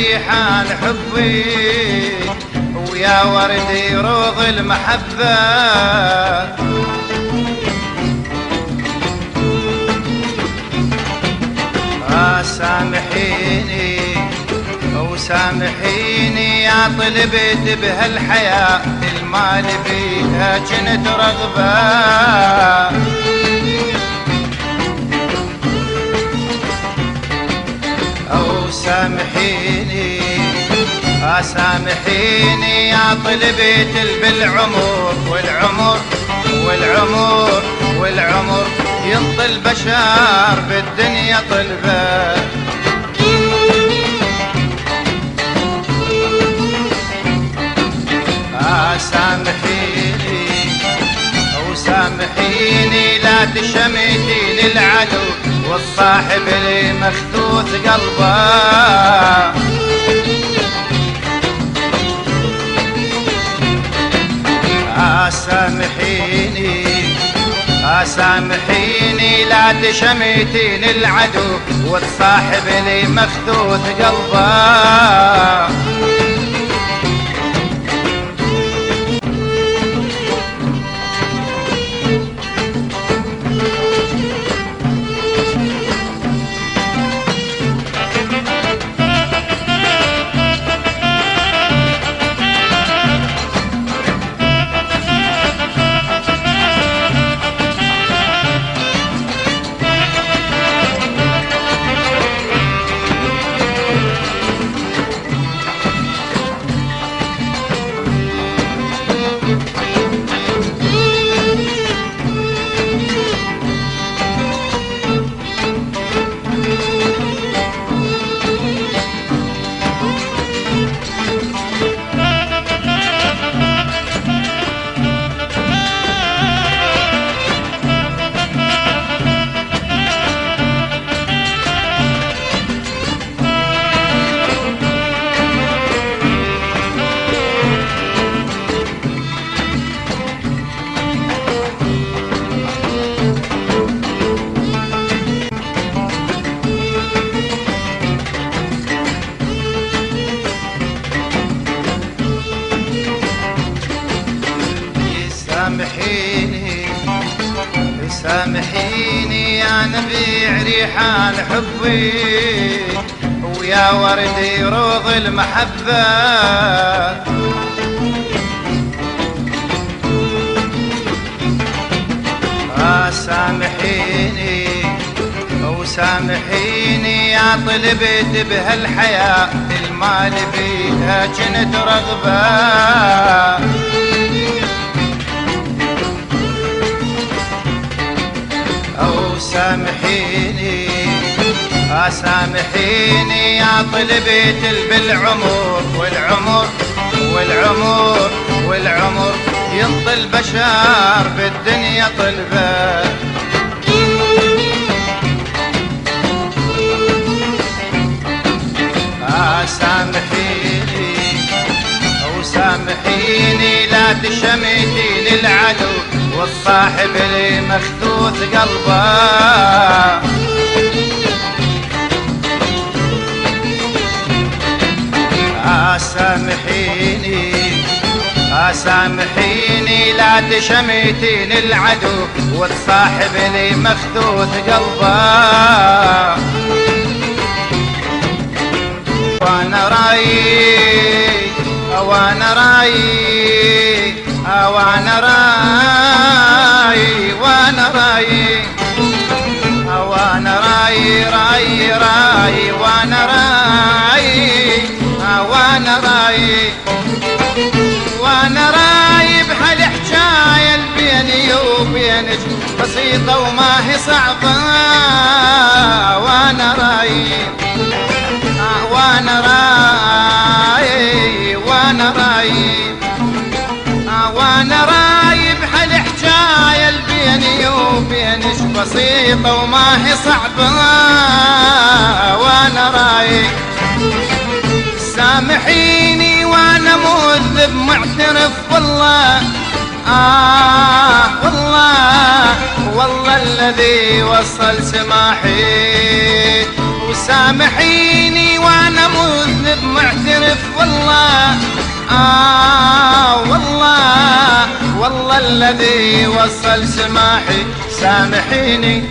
ريحان حبي ويا وردي روض المحبة. سامحيني وسامحيني يا طلبت بهالحياة المال بيها جنت رغبة. سامحيني يا طلبت بالعمر والعمر ينطي البشر بالدنيا طلبه. سامحيني لا تشمتي للعدو والصاحب اللي مخذوث قلبه. سامحيني لا تشمتين العدو والصاحب اللي مخذوث قلبه. سامحيني يا نبيع ريحان حبي ويا وردي روض المحبة. سامحيني يا طلبت بهالحياة المال بيها جنت رغبة. سامحيني يا طلبت والعمر ينطي البشر بالدنيا طلبه. سامحيني لا تشمتي للعدو والصاحب اللي مخذوث قلبه. سامحيني لا تشمتين العدو والصاحب اللي مخذوث قلبه. وانا راي بهالحجاية اللي بيني وبينك بسيطة وما هي صعبة. وانا راي بهالحجاية اللي بيني وبينك بسيطة وما هي صعبة. وانا راي سامحيني وانا مذنب معترف والله. والله الذي وصل سماحي سامحيني وانا مذنب معترف والله والله الذي وصل سماحي سامحيني